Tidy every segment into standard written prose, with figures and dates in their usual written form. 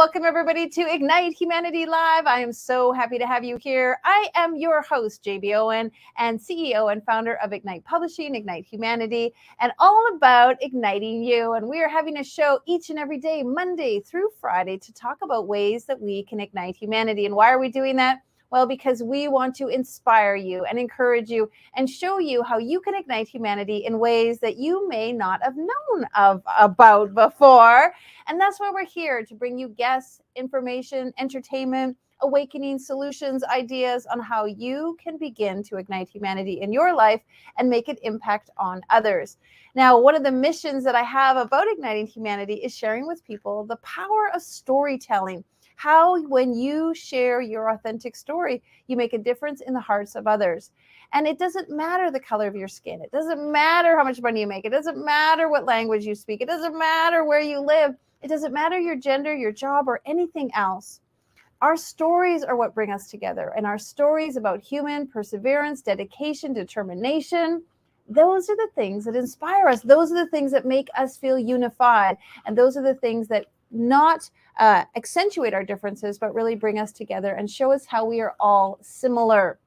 welcome everybody to Ignite Humanity Live. I am so happy to have you here. I am your host, JB Owen, and CEO and founder of Ignite Publishing, Ignite Humanity, and all about igniting you. And we are having a show each and every day, Monday through Friday, to talk about ways that we can ignite humanity. And why are we doing that? Well, because we want to inspire you and encourage you and show you how you can ignite humanity in ways that you may not have known about before. And that's why we're here, to bring you guests, information, entertainment, awakening, solutions, ideas on how you can begin to ignite humanity in your life and make an impact on others. Now, one of the missions that I have about igniting humanity is sharing with people the power of storytelling. How, when you share your authentic story, you make a difference in the hearts of others. And it doesn't matter the color of your skin. It doesn't matter how much money you make. It doesn't matter what language you speak. It doesn't matter where you live. It doesn't matter your gender, your job, or anything else. Our stories are what bring us together. And our stories about human perseverance, dedication, determination, those are the things that inspire us. Those are the things that make us feel unified. And those are the things that not accentuate our differences, but really bring us together and show us how we are all similar.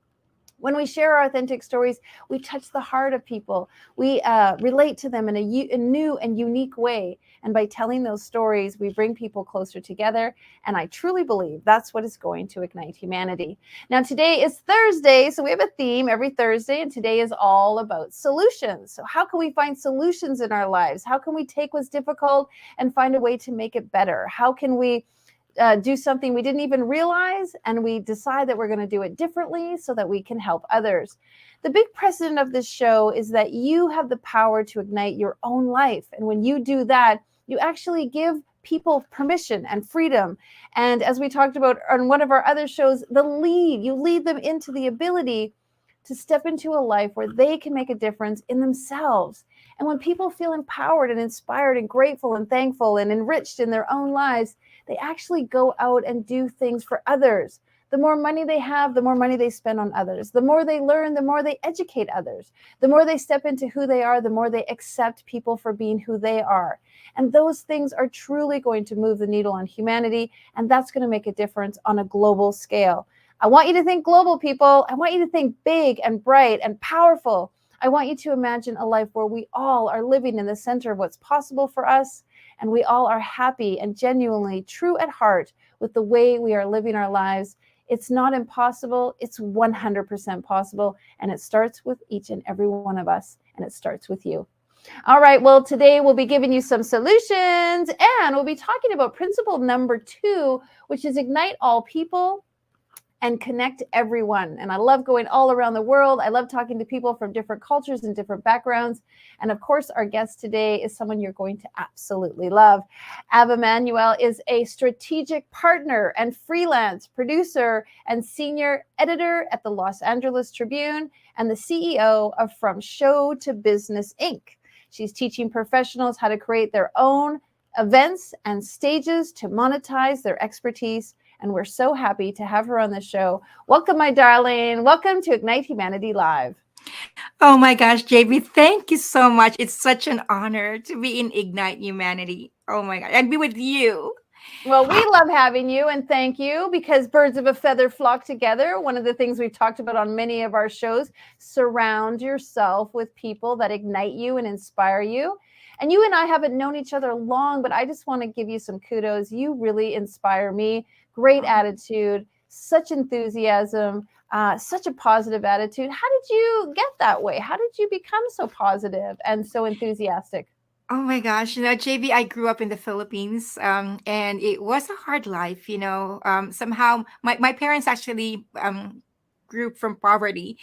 When we share our authentic stories, we touch the heart of people. We relate to them in a new and unique way. And by telling those stories, we bring people closer together. And I truly believe that's what is going to ignite humanity. Now, today is Thursday, so we have a theme every Thursday, and today is all about solutions. So how can we find solutions in our lives? How can we take what's difficult and find a way to make it better? How can we do something we didn't even realize, and we decide that we're going to do it differently so that we can help others? The big precedent of this show is that you have the power to ignite your own life. And when you do that, you actually give people permission and freedom. And as we talked about on one of our other shows, you lead them into the ability to step into a life where they can make a difference in themselves. And when people feel empowered and inspired and grateful and thankful and enriched in their own lives, they actually go out and do things for others. The more money they have, the more money they spend on others. The more they learn, the more they educate others. The more they step into who they are, the more they accept people for being who they are. And those things are truly going to move the needle on humanity, and that's going to make a difference on a global scale. I want you to think global, people. I want you to think big and bright and powerful. I want you to imagine a life where we all are living in the center of what's possible for us, and we all are happy and genuinely true at heart with the way we are living our lives. It's not impossible. It's 100% possible, and it starts with each and every one of us, and it starts with you. All right, well, today we'll be giving you some solutions, and we'll be talking about principle number 2, which is ignite all people and connect everyone. And I love going all around the world. I love talking to people from different cultures and different backgrounds. And of course, our guest today is someone you're going to absolutely love. Ava Manuel is a strategic partner and freelance producer and senior editor at the Los Angeles Tribune and the CEO of From Show to Business, Inc. She's teaching professionals how to create their own events and stages to monetize their expertise. And we're so happy to have her on the show. Welcome, my darling. Welcome to Ignite Humanity Live. Oh my gosh, JB, thank you so much. It's such an honor to be in Ignite Humanity. Oh my God, and be with you. Well, we love having you, and thank you, because birds of a feather flock together. One of the things we've talked about on many of our shows, surround yourself with people that ignite you and inspire you. And you and I haven't known each other long, but I just want to give you some kudos. You really inspire me. Great attitude, such enthusiasm, such a positive attitude. How did you get that way? How did you become so positive and so enthusiastic? Oh my gosh, JB, I grew up in the Philippines, and it was a hard life. Somehow my parents actually grew from poverty,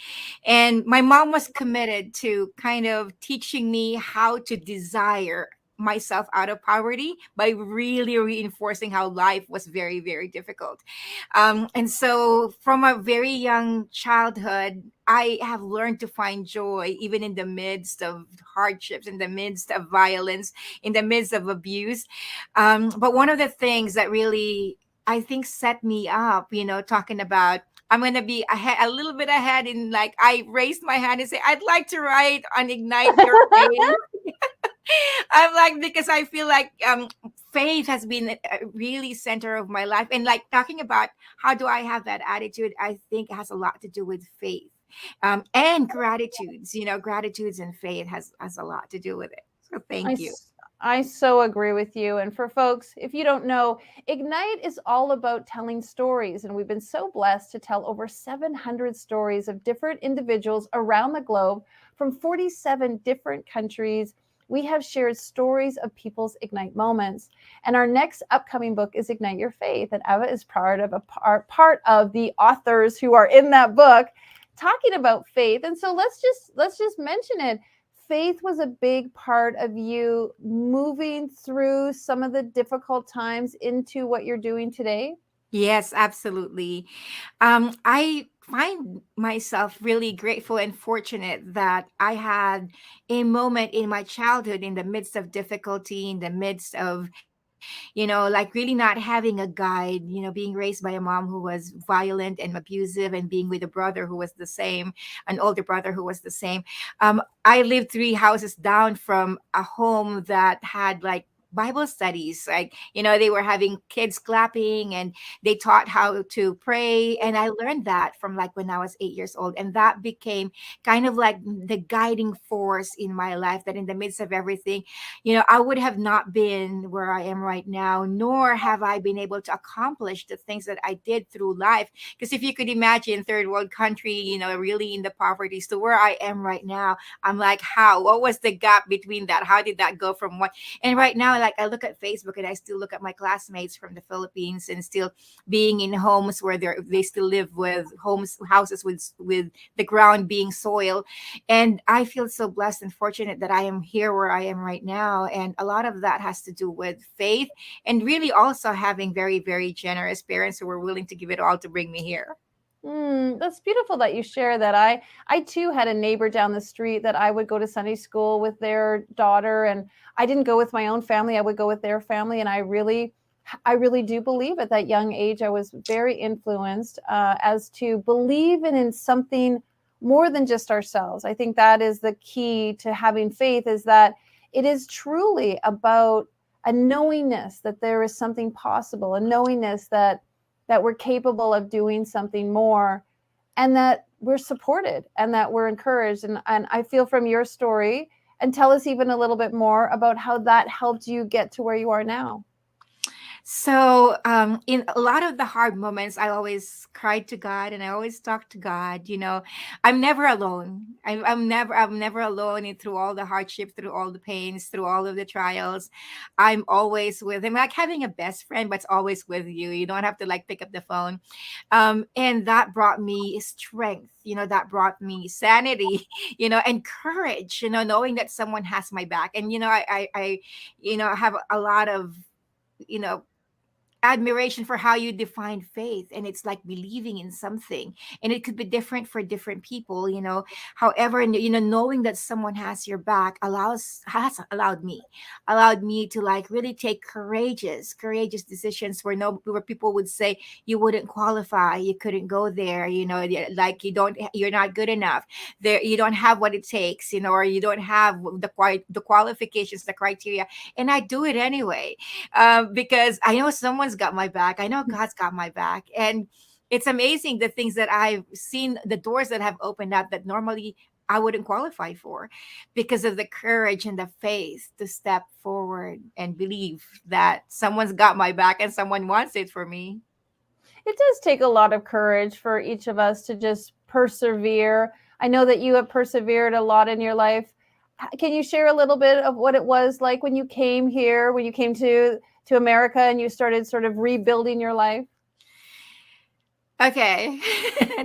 and my mom was committed to kind of teaching me how to desire myself out of poverty by really reinforcing how life was very, very difficult. And so from a very young childhood, I have learned to find joy even in the midst of hardships, in the midst of violence, in the midst of abuse. But one of the things that really, I think, set me up, talking about I'm going to be ahead, a little bit ahead in, like, I raised my hand and say, I'd like to write on Ignite Your Faith. I'm like, because I feel like faith has been a really center of my life. And like talking about how do I have that attitude, I think it has a lot to do with faith, and gratitudes. Gratitudes and faith has a lot to do with it. So I, thank you. s- I so agree with you. And for folks, if you don't know, Ignite is all about telling stories. And we've been so blessed to tell over 700 stories of different individuals around the globe from 47 different countries. We have shared stories of people's Ignite moments. And our next upcoming book is Ignite Your Faith. And Eva is part of the authors who are in that book talking about faith. And so let's just mention it. Faith was a big part of you moving through some of the difficult times into what you're doing today. Yes, absolutely. I find myself really grateful and fortunate that I had a moment in my childhood in the midst of difficulty, in the midst of, like really not having a guide, being raised by a mom who was violent and abusive, and being with a brother who was the same, an older brother who was the same. I lived 3 houses down from a home that had like Bible studies. Like, they were having kids clapping, and they taught how to pray. And I learned that from like when I was 8 years old. And that became kind of like the guiding force in my life, that in the midst of everything, I would have not been where I am right now, nor have I been able to accomplish the things that I did through life. Because if you could imagine third world country, really in the poverty, to where I am right now, I'm like, how? What was the gap between that? How did that go from one? And right now, like I look at Facebook and I still look at my classmates from the Philippines, and still being in homes where they still live with houses with the ground being soil. And I feel so blessed and fortunate that I am here where I am right now. And a lot of that has to do with faith, and really also having very, very generous parents who were willing to give it all to bring me here. That's beautiful that you share that. I too had a neighbor down the street that I would go to Sunday school with their daughter, and I didn't go with my own family. I would go with their family, and I really do believe at that young age I was very influenced as to believe in something more than just ourselves. I think that is the key to having faith, is that it is truly about a knowingness that there is something possible, a knowingness that we're capable of doing something more, and that we're supported and that we're encouraged. And I feel from your story, and tell us even a little bit more about how that helped you get to where you are now. So, in a lot of the hard moments, I always cried to God, and I always talked to God. I'm never alone. I'm never alone through all the hardship, through all the pains, through all of the trials. I'm always with Him, like having a best friend, but it's always with you. You don't have to like pick up the phone. And that brought me strength. That brought me sanity. And courage. Knowing that someone has my back, and I have a lot of you know admiration for how you define faith, and it's like believing in something, and it could be different for different people. However, knowing that someone has your back has allowed me to like really take courageous decisions where no where people would say you wouldn't qualify, you couldn't go there, like you're not good enough, there you don't have what it takes, or you don't have the qualifications, the criteria, and I do it anyway, because I know someone's got my back. I know God's got my back. And it's amazing the things that I've seen, the doors that have opened up that normally I wouldn't qualify for, because of the courage and the faith to step forward and believe that someone's got my back and someone wants it for me. It does take a lot of courage for each of us to just persevere. I know that you have persevered a lot in your life. Can you share a little bit of what it was like when you came here, when you came to America and you started sort of rebuilding your life? Okay.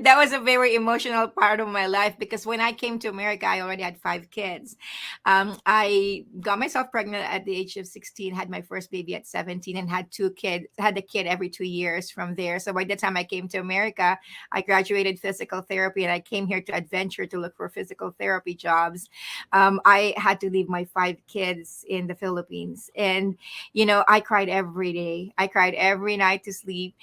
That was a very emotional part of my life, because when I came to America, I already had 5 kids. I got myself pregnant at the age of 16, had my first baby at 17, and had 2 kids, had a kid every 2 years from there. So by the time I came to America, I graduated physical therapy, and I came here to adventure to look for physical therapy jobs. I had to leave my 5 kids in the Philippines. And, I cried every day. I cried every night to sleep.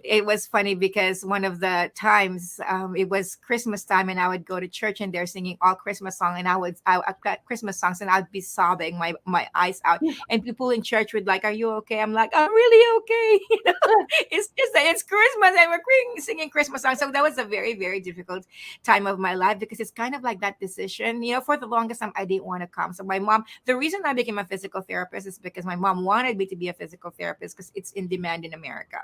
It was funny because one of the times it was Christmas time, and I would go to church and they're singing all Christmas songs, and I got Christmas songs, and I'd be sobbing my eyes out, and people in church would like, "Are you okay?" I'm like, "I'm really okay." It's just that it's Christmas and we're singing Christmas songs. So that was a very, very difficult time of my life because it's kind of like that decision. For the longest time, I didn't want to come. So my mom, the reason I became a physical therapist is because my mom wanted me to be a physical therapist because it's in demand in America.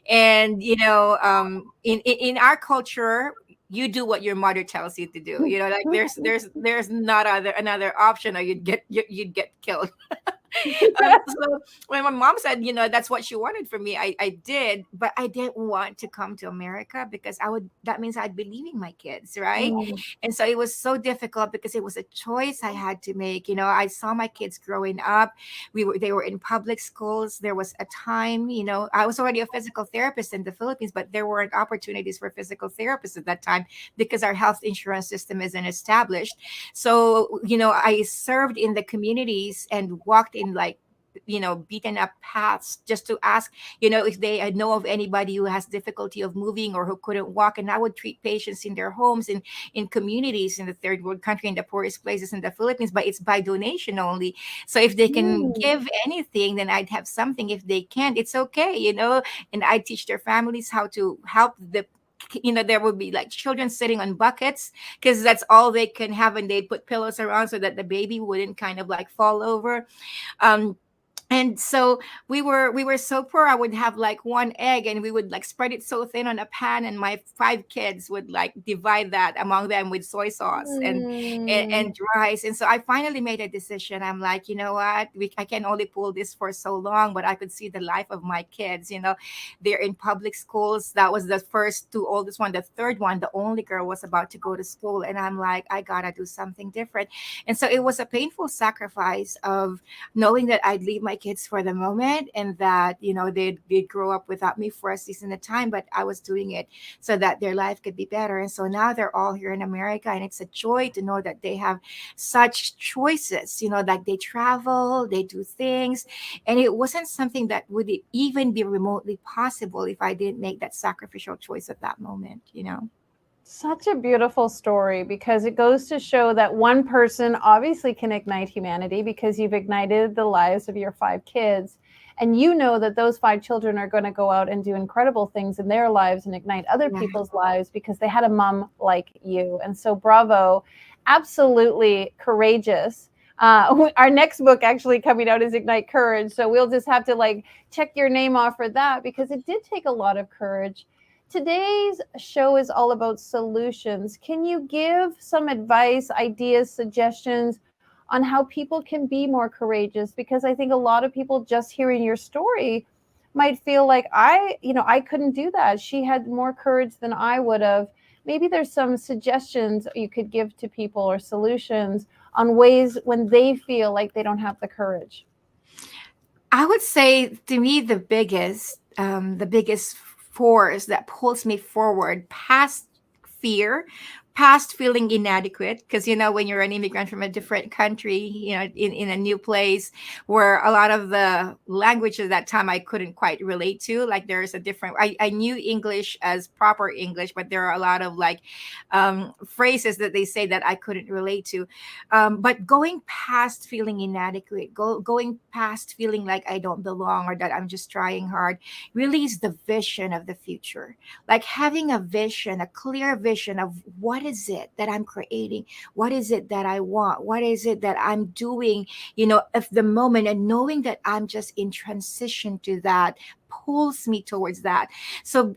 And, in our culture, you do what your mother tells you to do. Like there's not another option, or you'd get killed. So when my mom said, that's what she wanted for me, I did, but I didn't want to come to America because that means I'd be leaving my kids, right? Mm, And so it was so difficult because it was a choice I had to make. I saw my kids growing up. They were in public schools. There was a time, I was already a physical therapist in the Philippines, but there weren't opportunities for physical therapists at that time because our health insurance system isn't established. So, I served in the communities and walked in like, beaten up paths just to ask, if they know of anybody who has difficulty of moving or who couldn't walk. And I would treat patients in their homes, in communities in the third world country, in the poorest places in the Philippines, but it's by donation only. So if they can mm, give anything, then I'd have something. If they can't, it's okay, and I teach their families how to help there would be like children sitting on buckets because that's all they can have, and they'd put pillows around so that the baby wouldn't kind of like fall over. um and so we were so poor. I would have like one egg, and we would like spread it so thin on a pan, and my five kids would like divide that among them with soy sauce mm. and rice. And so I finally made a decision. I'm like, you know what, I can only pull this for so long, but I could see the life of my kids. They're in public schools. That was the first two oldest one. The third one, the only girl, was about to go to school, and I'm like, I gotta do something different. And so it was a painful sacrifice of knowing that I'd leave my kids for the moment, and that they'd grow up without me for a season at a time, but I was doing it so that their life could be better. And so now they're all here in America, and it's a joy to know that they have such choices, like they travel, they do things, and it wasn't something that would even be remotely possible if I didn't make that sacrificial choice at that moment. Such a beautiful story because it goes to show that one person obviously can ignite humanity because you've ignited the lives of your five kids. And you know that those five children are going to go out and do incredible things in their lives and ignite other Yeah. people's lives because they had a mom like you. And so, bravo, absolutely courageous. Our next book actually coming out is Ignite Courage. So we'll just have to like check your name off for that because it did take a lot of courage. Today's show is all about solutions. Can you give some advice, ideas, suggestions on how people can be more courageous? Because I think a lot of people just hearing your story might feel like I couldn't do that. She had more courage than I would have. Maybe there's some suggestions you could give to people or solutions on ways when they feel like they don't have the courage. I would say, to me, the biggest force that pulls me forward past fear, past feeling inadequate, because when you're an immigrant from a different country, in a new place where a lot of the language at that time I couldn't quite relate to. Like there's a different, I knew English as proper English, but there are a lot of like phrases that they say that I couldn't relate to. But going past feeling inadequate, going past feeling like I don't belong or that I'm just trying hard, really is the vision of the future. Like having a vision, a clear vision of what is it that I'm creating, what is it that I want, what is it that I'm doing, of the moment, and knowing that I'm just in transition to that pulls me towards that. So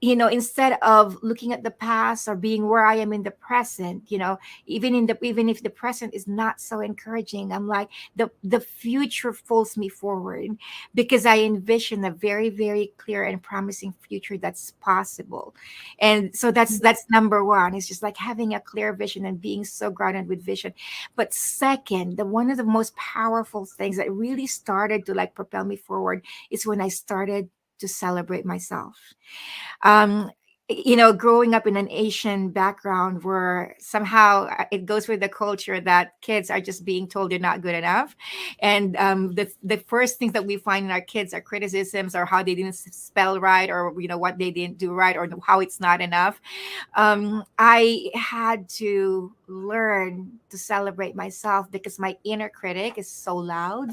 instead of looking at the past or being where I am in the present, even if the present is not so encouraging, I'm like, the future pulls me forward because I envision a very, very clear and promising future that's possible. And so that's number one. It's just like having a clear vision and being so grounded with vision. But second, the one of the most powerful things that really started to like propel me forward is when I started to celebrate myself. um growing up in an Asian background where somehow it goes with the culture that kids are just being told they're not good enough. And the first things that we find in our kids are criticisms, or how they didn't spell right, or, what they didn't do right, or how it's not enough. I had to learn to celebrate myself because my inner critic is so loud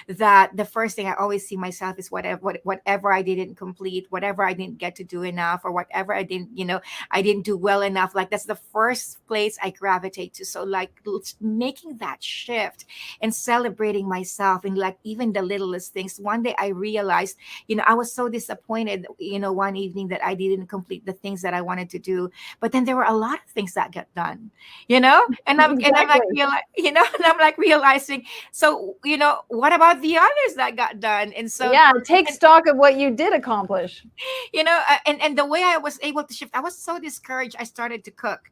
that the first thing I always see myself is whatever I didn't complete, whatever I didn't get to do enough, or whatever I didn't do well enough. Like, that's the first place I gravitate to. So, like, making that shift and celebrating myself in, like, even the littlest things. One day I realized, I was so disappointed, one evening, that I didn't complete the things that I wanted to do. But then there were a lot of things that got done, and I'm like, Exactly. and I'm like realizing, so, what about the others that got done? And so, Yeah, take stock of what you did accomplish. and the way I was able to shift, I was so discouraged. I started to cook.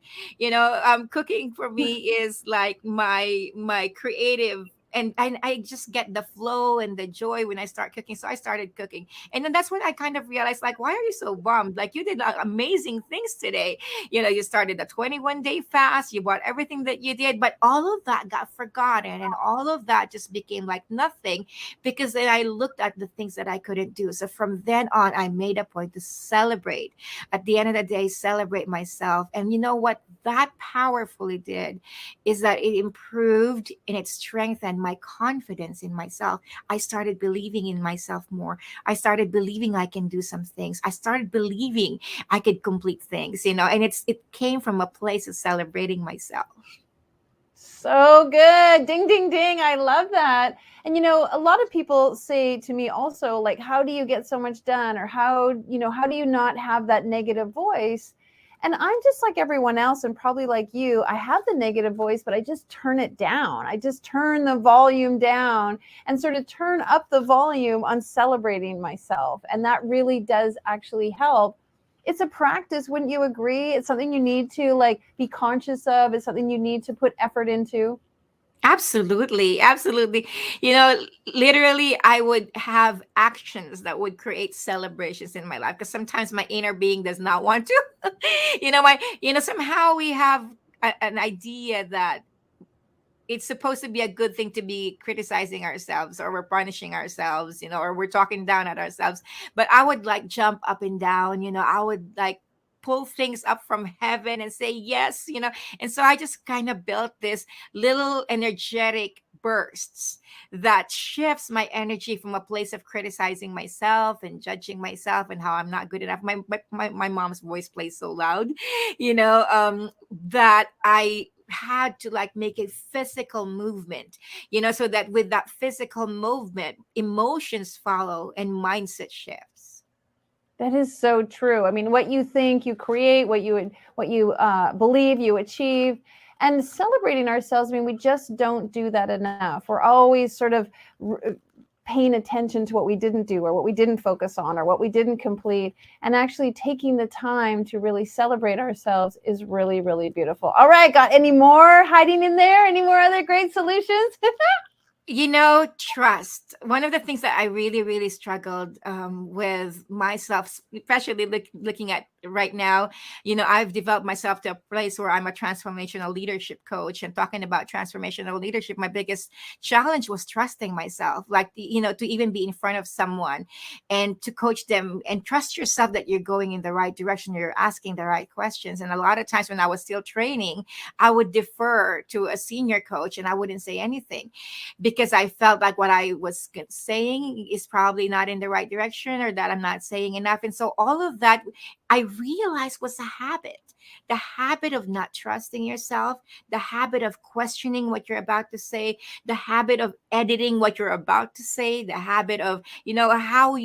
Cooking for me is like my creative. And I just get the flow and the joy when I start cooking. So I started cooking. And then that's when I kind of realized, like, why are you so bummed? Like, you did, like, amazing things today. You started a 21-day fast, you bought everything that you did, but all of that got forgotten. And all of that just became like nothing, because then I looked at the things that I couldn't do. So from then on, I made a point to celebrate. At the end of the day, celebrate myself. And you know what that powerfully did is that it improved and it strengthened my confidence in myself. I started believing in myself more. I started believing I can do some things. I started believing I could complete things, and it came from a place of celebrating myself. So good. Ding, ding, ding. I love that. And, a lot of people say to me also, like, how do you get so much done? Or how do you not have that negative voice? And I'm just like everyone else, and probably like you, I have the negative voice, but I just turn it down. I just turn the volume down and sort of turn up the volume on celebrating myself. And that really does actually help. It's a practice, wouldn't you agree? It's something you need to like be conscious of. It's something you need to put effort into. Absolutely, absolutely. Literally, I would have actions that would create celebrations in my life, because sometimes my inner being does not want to. Somehow we have an idea that it's supposed to be a good thing to be criticizing ourselves, or we're punishing ourselves, or we're talking down at ourselves. But I would, like, jump up and down, I would, like, pull things up from heaven and say yes, and so I just kind of built this little energetic bursts that shifts my energy from a place of criticizing myself and judging myself and how I'm not good enough. My mom's voice plays so loud, that I had to, like, make a physical movement, so that with that physical movement, emotions follow and mindset shifts. That is so true. I mean, what you think, you create. What you believe, you achieve. And celebrating ourselves. I mean, we just don't do that enough. We're always sort of paying attention to what we didn't do, or what we didn't focus on, or what we didn't complete. And actually taking the time to really celebrate ourselves is really, really beautiful. All right, got any more hiding in there? Any more other great solutions? Trust. One of the things that I really, really struggled with myself, especially looking at right now, I've developed myself to a place where I'm a transformational leadership coach. And talking about transformational leadership, my biggest challenge was trusting myself, like, to even be in front of someone and to coach them, and trust yourself that you're going in the right direction, you're asking the right questions. And a lot of times when I was still training, I would defer to a senior coach and I wouldn't say anything, because I felt like what I was saying is probably not in the right direction, or that I'm not saying enough. And so all of that, I realized, was a habit. The habit of not trusting yourself, the habit of questioning what you're about to say, the habit of editing what you're about to say, the habit of, how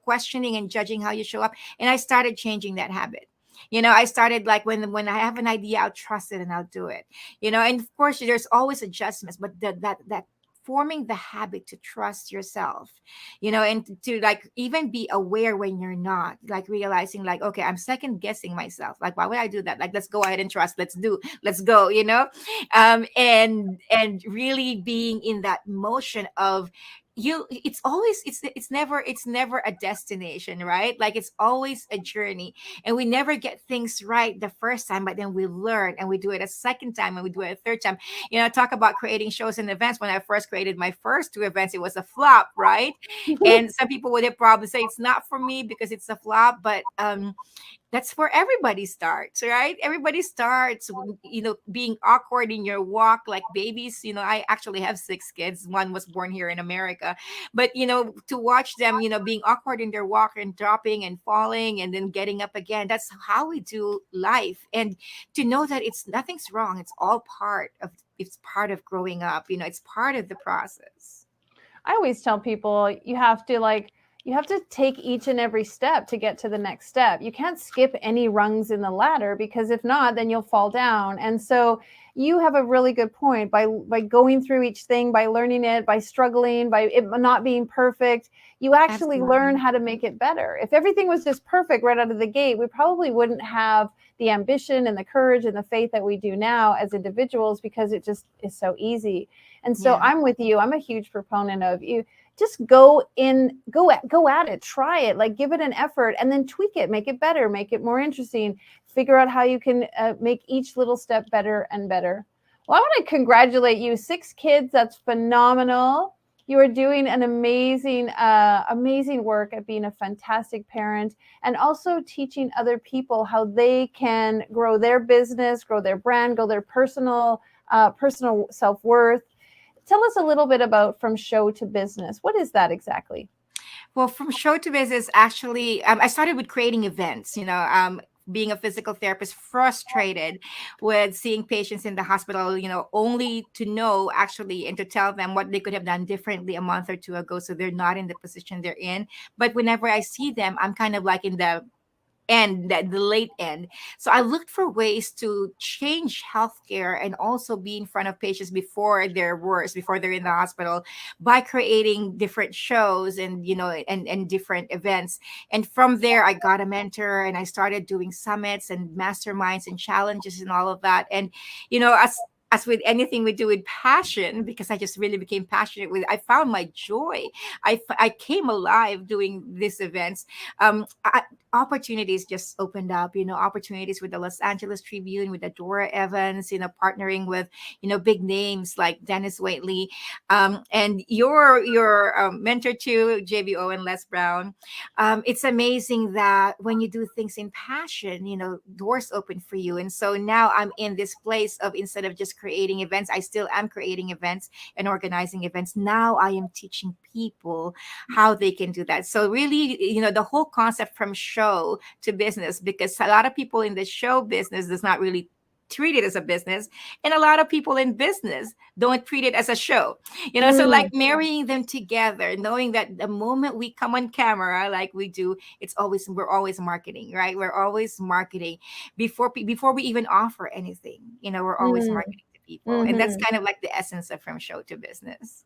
questioning and judging how you show up. And I started changing that habit. I started, like, when I have an idea, I'll trust it and I'll do it. And of course there's always adjustments, but that forming the habit to trust yourself, and to, like, even be aware when you're not, like, realizing, like, okay, I'm second guessing myself, like, why would I do that? Like, let's go ahead and trust, let's go, and really being in that motion of, it's always it's never a destination, right? Like it's always a journey, and we never get things right the first time, but then we learn and we do it a second time and we do it a third time. Talk about creating shows and events. When I first created my first two events, it was a flop, right? And some people would have probably say it's not for me because it's a flop, but that's where everybody starts, right? Everybody starts, being awkward in your walk like babies. I actually have six kids. One was born here in America. But, to watch them, being awkward in their walk and dropping and falling and then getting up again, that's how we do life. And to know that it's nothing's wrong, it's part of growing up, it's part of the process. I always tell people you have to take each and every step to get to the next step. You can't skip any rungs in the ladder, because if not, then you'll fall down. And so you have a really good point. By going through each thing, by learning it, by struggling, by it not being perfect, you actually learn Absolutely. how to make it better. If everything was just perfect right out of the gate, we probably wouldn't have the ambition and the courage and the faith that we do now as individuals, because it just is so easy. And so Yeah. I'm with you. I'm a huge proponent of you just go at it, try it, like give it an effort, and then tweak it, make it better, make it more interesting, figure out how you can make each little step better and better. Well, I want to congratulate you. 6 kids, that's phenomenal. You are doing an amazing work at being a fantastic parent, and also teaching other people how they can grow their business, grow their brand, grow their personal self-worth. Tell us a little bit about From Show to Business. What is that exactly? Well, from show to business, actually, I started with creating events. Being a physical therapist, frustrated with seeing patients in the hospital, only to know actually and to tell them what they could have done differently a month or two ago, so they're not in the position they're in. But whenever I see them, I'm kind of like in the end, that the late end. So I looked for ways to change healthcare and also be in front of patients before they're worse, before they're in the hospital, by creating different shows and and different events. And from there, I got a mentor and I started doing summits and masterminds and challenges and all of that. And as with anything we do with passion, because I just really became passionate with it, I found my joy. I came alive doing these events. Opportunities just opened up, opportunities with the Los Angeles Tribune, with Adora Evans, partnering with big names like Dennis Waitley, and your mentor too, JBO and Les Brown. It's amazing that when you do things in passion, doors open for you. And so now I'm in this place of, instead of just creating events, I still am creating events and organizing events. Now I am teaching people how they can do that. So really, the whole concept from show to business, because a lot of people in the show business does not really treat it as a business, and a lot of people in business don't treat it as a show. So like Mm, marrying them together, knowing that the moment we come on camera like we do, we're always marketing, right? We're always marketing before we even offer anything. We're always mm, marketing to people, and that's mhm. kind of like the essence of from show to business.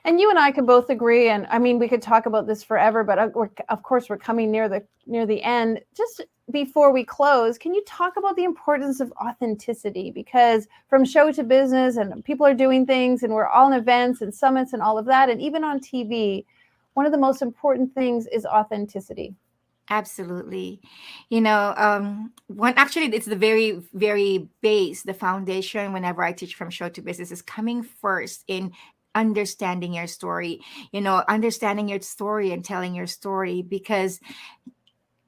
And you and I can both agree, and I mean, we could talk about this forever, but of course, we're coming near the end. Just before we close, can you talk about the importance of authenticity? Because from show to business, and people are doing things, and we're all in events and summits and all of that, and even on TV, one of the most important things is authenticity. Absolutely. One actually, it's the very, very base, the foundation. Whenever I teach from show to business, is coming first in understanding your story, understanding your story and telling your story, because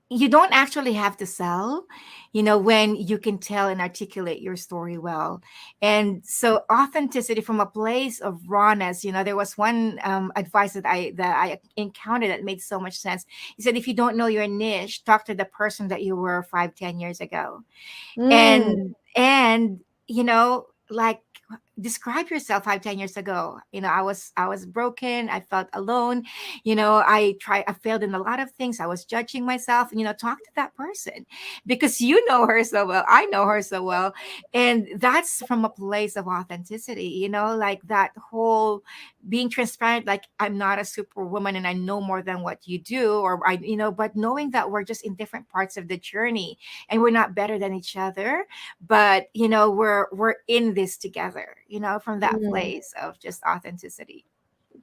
you don't actually have to sell, when you can tell and articulate your story well. And so authenticity from a place of rawness. There was one advice that I encountered that made so much sense. He said, if you don't know your niche, talk to the person that you were 5, 10 years ago. Mm, And like, describe yourself 5, 10 years ago. I was broken, I felt alone. I failed in a lot of things, I was judging myself. Talk to that person, because you know her so well, I know her so well. And that's from a place of authenticity, like that whole being transparent, like, I'm not a superwoman and I know more than what you do, or but knowing that we're just in different parts of the journey, and we're not better than each other, but we're in this together, from that mm. place of just authenticity.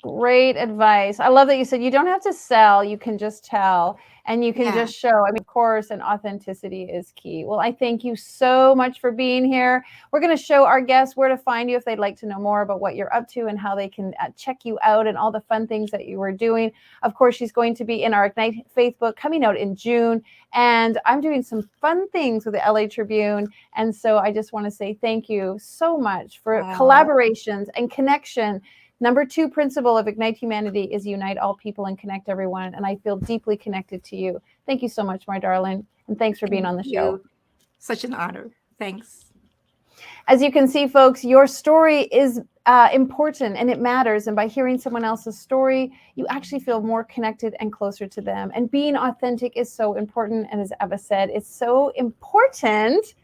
Great advice. I love that you said you don't have to sell, you can just tell and you can Yeah. just show. I mean, of course, and authenticity is key. Well, I thank you so much for being here. We're going to show our guests where to find you if they'd like to know more about what you're up to and how they can check you out and all the fun things that you were doing. Of course, she's going to be in our Ignite Faith book coming out in June. And I'm doing some fun things with the LA Tribune. And so I just want to say thank you so much for collaborations and connection. Number 2 principle of Ignite Humanity is unite all people and connect everyone. And I feel deeply connected to you. Thank you so much, my darling. And thanks for being on the show. Such an honor. Thanks. As you can see, folks, your story is important and it matters. And by hearing someone else's story, you actually feel more connected and closer to them. And being authentic is so important. And as Eva said, it's so important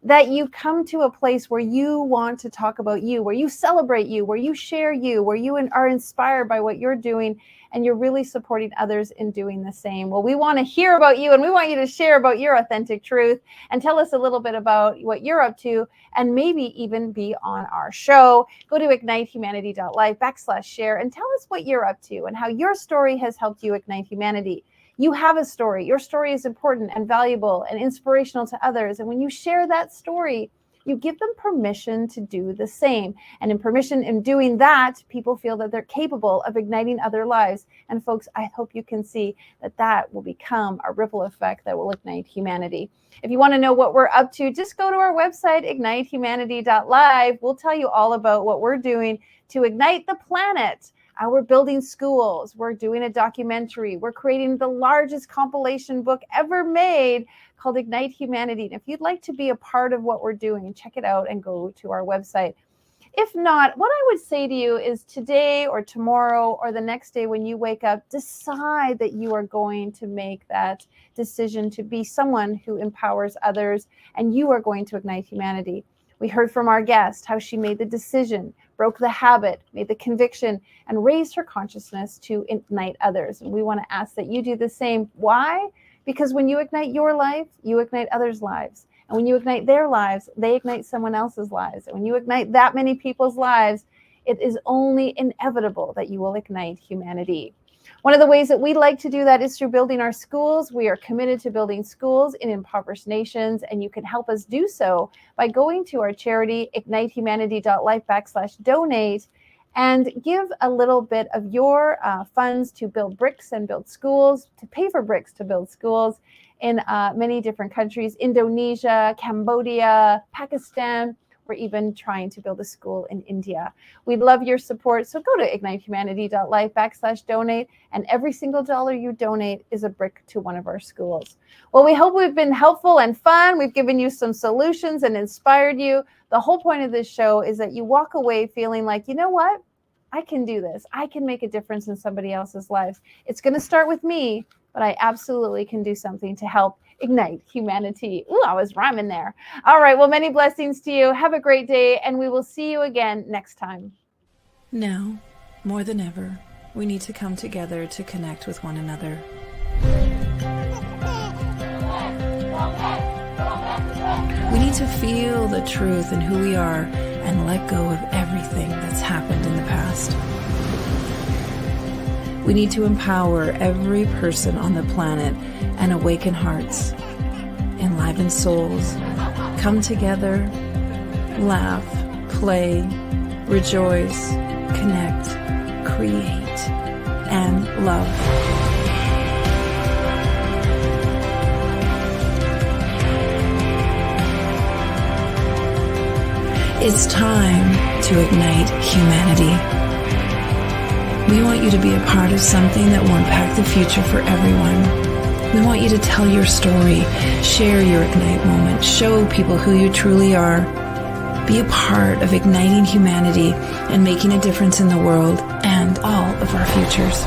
that you come to a place where you want to talk about you, where you celebrate you, where you share you, where you are inspired by what you're doing, and you're really supporting others in doing the same. Well, we want to hear about you, and we want you to share about your authentic truth and tell us a little bit about what you're up to, and maybe even be on our show. Go to ignitehumanity.life/share and tell us what you're up to and how your story has helped you ignite humanity. You have a story. Your story is important and valuable and inspirational to others. And when you share that story, you give them permission to do the same. And in doing that, people feel that they're capable of igniting other lives. And folks, I hope you can see that that will become a ripple effect that will ignite humanity. If you want to know what we're up to, just go to our website, ignitehumanity.live. We'll tell you all about what we're doing to ignite the planet. We're building schools. We're doing a documentary. We're creating the largest compilation book ever made called Ignite Humanity. And if you'd like to be a part of what we're doing, check it out and go to our website. If not, what I would say to you is today or tomorrow or the next day when you wake up, decide that you are going to make that decision to be someone who empowers others, and you are going to ignite humanity. We heard from our guest how she made the decision, broke the habit, made the conviction, and raised her consciousness to ignite others. And we want to ask that you do the same. Why? Because when you ignite your life, you ignite others' lives. And when you ignite their lives, they ignite someone else's lives. And when you ignite that many people's lives, it is only inevitable that you will ignite humanity. One of the ways that we like to do that is through building our schools. We are committed to building schools in impoverished nations, and you can help us do so by going to our charity, ignitehumanity.life/donate, and give a little bit of your funds to build bricks and build schools, to pay for bricks to build schools in many different countries, Indonesia, Cambodia, Pakistan. We're even trying to build a school in India. We'd love your support. So go to ignitehumanity.life/donate, and every single dollar you donate is a brick to one of our schools. Well, we hope we've been helpful and fun. We've given you some solutions and inspired you. The whole point of this show is that you walk away feeling like, you know what? I can do this. I can make a difference in somebody else's life. It's going to start with me, but I absolutely can do something to help ignite humanity. Ooh, I was rhyming there. All right. Well, many blessings to you. Have a great day, and we will see you again next time. Now, more than ever, we need to come together to connect with one another. We need to feel the truth in who we are and let go of everything that's happened in the past. We need to empower every person on the planet and awaken hearts, enliven souls, come together, laugh, play, rejoice, connect, create, and love. It's time to ignite humanity. We want you to be a part of something that will impact the future for everyone. We want you to tell your story, share your Ignite moment, show people who you truly are. Be a part of igniting humanity and making a difference in the world and all of our futures.